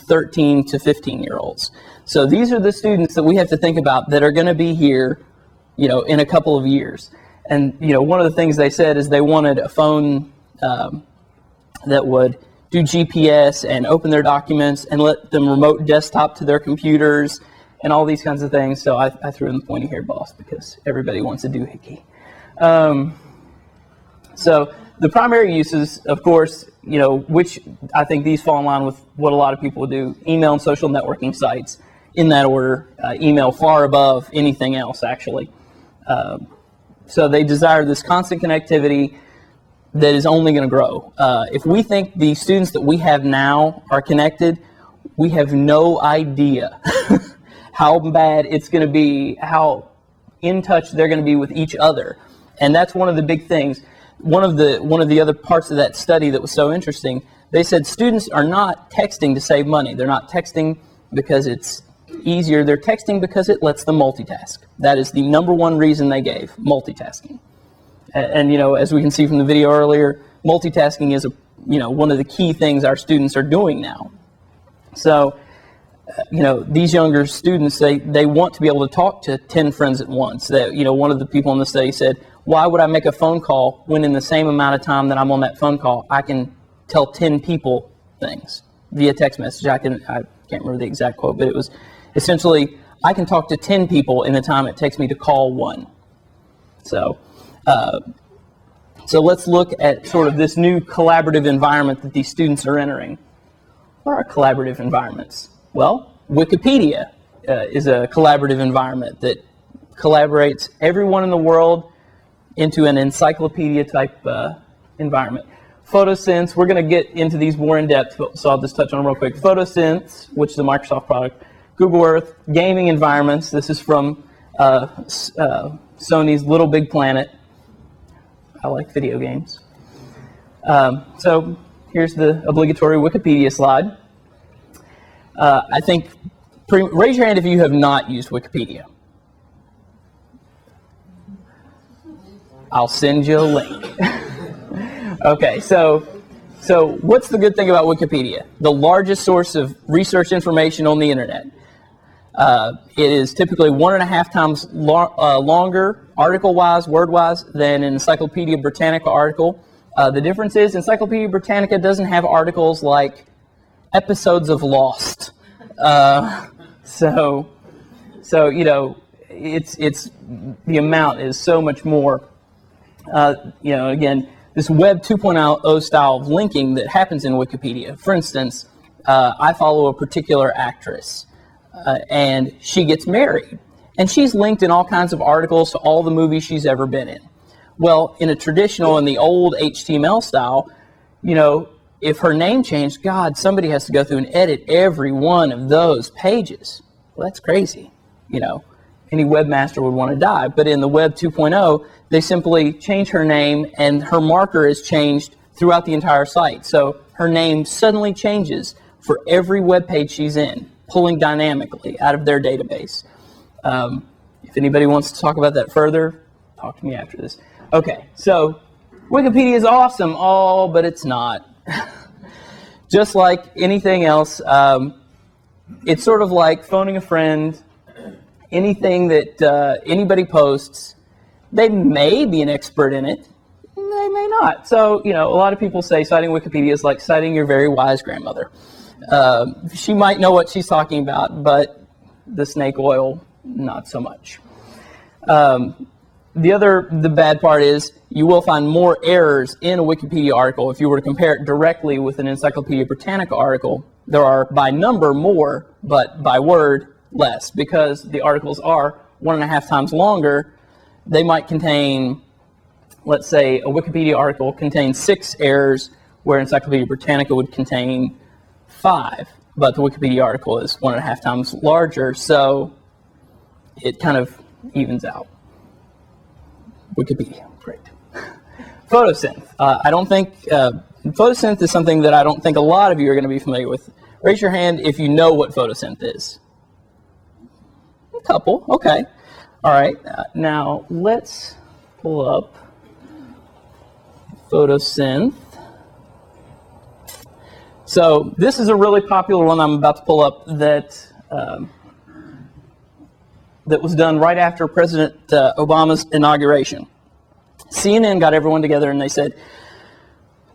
13 to 15-year-olds. So these are the students that we have to think about that are going to be here, in a couple of years. And, one of the things they said is they wanted a phone that would do GPS and open their documents and let them remote desktop to their computers and all these kinds of things. So I threw in the pointy-haired boss because everybody wants a doohickey. So the primary uses, of course, which I think these fall in line with what a lot of people do, email and social networking sites, in that order, email far above anything else, actually. So they desire this constant connectivity that is only going to grow. If we think the students that we have now are connected, we have no idea how bad it's going to be, how in touch they're going to be with each other. And that's one of the big things. One of the other parts of that study that was so interesting, they said students are not texting to save money. They're not texting because it's easier. They're texting because it lets them multitask. That is the number one reason they gave, multitasking. And as we can see from the video earlier, multitasking is one of the key things our students are doing now. So, these younger students, they want to be able to talk to 10 friends at once. That, one of the people in the study said, why would I make a phone call when in the same amount of time that I'm on that phone call, I can tell 10 people things via text message? I can't remember the exact quote, but it was essentially, I can talk to 10 people in the time it takes me to call one. So let's look at sort of this new collaborative environment that these students are entering. What are collaborative environments? Well, Wikipedia is a collaborative environment that collaborates everyone in the world into an encyclopedia-type environment. Photosynth, we're going to get into these more in depth, so I'll just touch on them real quick. Photosynth, which is a Microsoft product. Google Earth, gaming environments. This is from Sony's Little Big Planet. I like video games. So here's the obligatory Wikipedia slide. I think, raise your hand if you have not used Wikipedia. I'll send you a link. Okay, so what's the good thing about Wikipedia? The largest source of research information on the internet. It is typically 1.5 times longer, article-wise, word-wise, than an Encyclopedia Britannica article. The difference is Encyclopedia Britannica doesn't have articles like episodes of Lost. So it's the amount is so much more. Again, this Web 2.0 style of linking that happens in Wikipedia. For instance, I follow a particular actress, and she gets married, and she's linked in all kinds of articles to all the movies she's ever been in. Well, in the old HTML style, if her name changed, God, somebody has to go through and edit every one of those pages. Well, that's crazy. Any webmaster would want to die. But in the Web 2.0, they simply change her name, and her marker is changed throughout the entire site. So her name suddenly changes for every web page she's in, pulling dynamically out of their database. If anybody wants to talk about that further, talk to me after this. Okay, so Wikipedia is awesome, but it's not. Just like anything else, it's sort of like phoning a friend. Anything that anybody posts, they may be an expert in it, they may not. So, a lot of people say citing Wikipedia is like citing your very wise grandmother. She might know what she's talking about, but the snake oil, not so much. The bad part is you will find more errors in a Wikipedia article. If you were to compare it directly with an Encyclopedia Britannica article, there are by number more, but by word less, because the articles are 1.5 times longer. They might contain, let's say, a Wikipedia article contains 6 errors, where Encyclopedia Britannica would contain 5, but the Wikipedia article is 1.5 times larger, so it kind of evens out. Wikipedia, great. Photosynth. Photosynth is something that I don't think a lot of you are going to be familiar with. Raise your hand if you know what photosynth is. A couple, okay. All right, now let's pull up photosynth. So this is a really popular one I'm about to pull up that that was done right after President Obama's inauguration. CNN got everyone together and they said,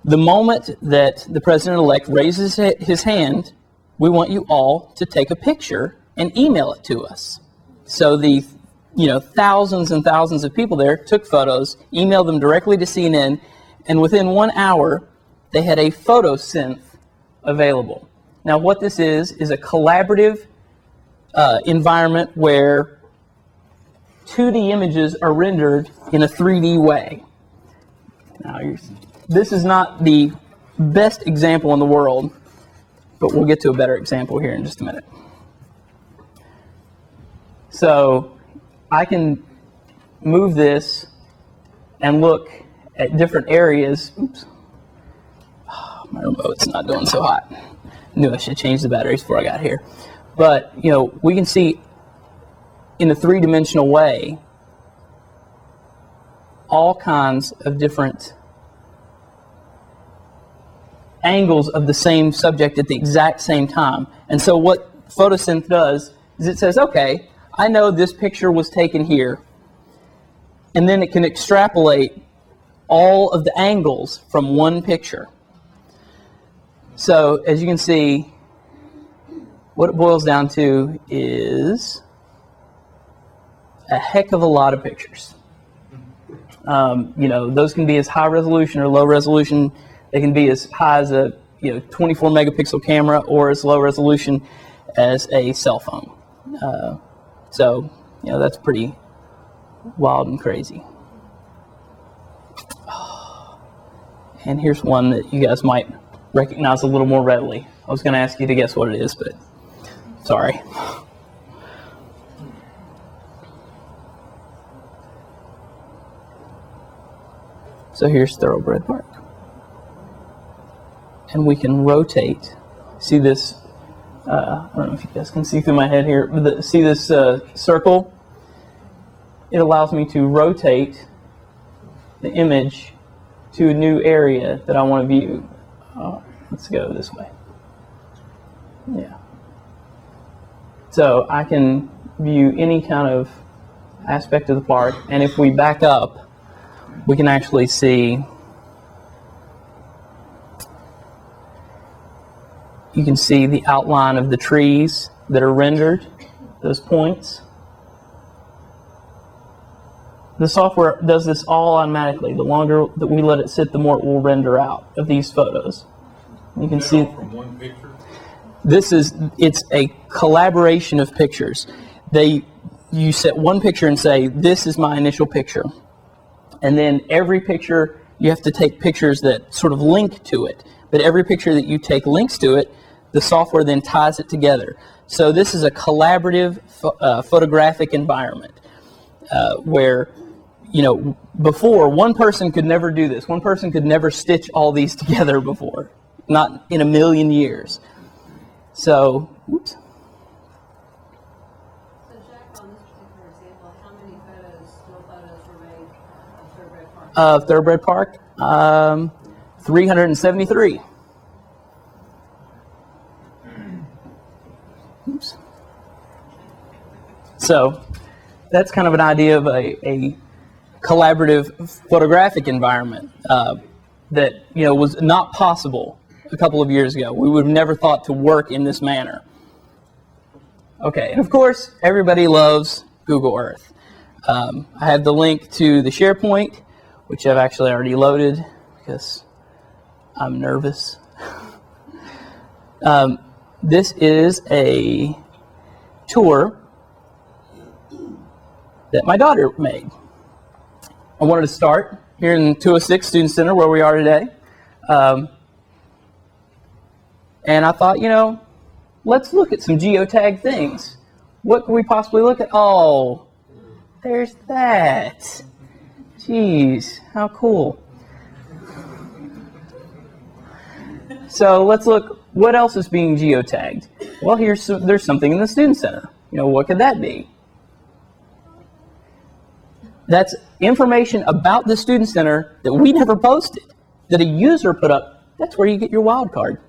the moment that the president-elect raises his hand, we want you all to take a picture and email it to us. So the thousands and thousands of people there took photos, emailed them directly to CNN, and within 1 hour, they had a photo synth available. Now, what this is a collaborative environment where 2D images are rendered in a 3D way. Now, this is not the best example in the world, but we'll get to a better example here in just a minute. So I can move this and look at different areas. Oops. Oh, my remote's not doing so hot. Knew I should change the batteries before I got here. But, we can see in a three-dimensional way all kinds of different angles of the same subject at the exact same time. And so what photosynth does is it says, okay, I know this picture was taken here, and then it can extrapolate all of the angles from one picture. So as you can see, what it boils down to is a heck of a lot of pictures. Those can be as high resolution or low resolution. They can be as high as a 24 megapixel camera or as low resolution as a cell phone. So that's pretty wild and crazy. And here's one that you guys might recognize a little more readily. I was going to ask you to guess what it is, but sorry. So here's Thoroughbred Park. And we can rotate. See this, I don't know if you guys can see through my head here, but see this circle? It allows me to rotate the image to a new area that I want to view. Let's go this way. Yeah. So I can view any kind of aspect of the park, and if we back up, we can actually see, you can see the outline of the trees that are rendered, those points. The software does this all automatically. The longer that we let it sit, the more it will render out of these photos. You can see from one picture. It's a collaboration of pictures. You set one picture and say, this is my initial picture. And then every picture, you have to take pictures that sort of link to it. But every picture that you take links to it, the software then ties it together. So this is a collaborative photographic environment where, before, one person could never do this. One person could never stitch all these together before. Not in a million years. So, oops. So Jack, on this particular example, how many still photos were made of Thoroughbred Park? Of Thoroughbred Park, 373. Oops. So that's kind of an idea of a collaborative photographic environment that was not possible a couple of years ago. We would have never thought to work in this manner. Okay, and of course, everybody loves Google Earth. I have the link to the SharePoint, which I've actually already loaded because I'm nervous. This is a tour that my daughter made. I wanted to start here in 206 Student Center where we are today. And I thought, let's look at some geotag things. What can we possibly look at? Oh, there's that. Jeez, how cool. So let's look, what else is being geotagged? Well, there's something in the Student Center. What could that be? That's information about the Student Center that we never posted, that a user put up. That's where you get your wild card.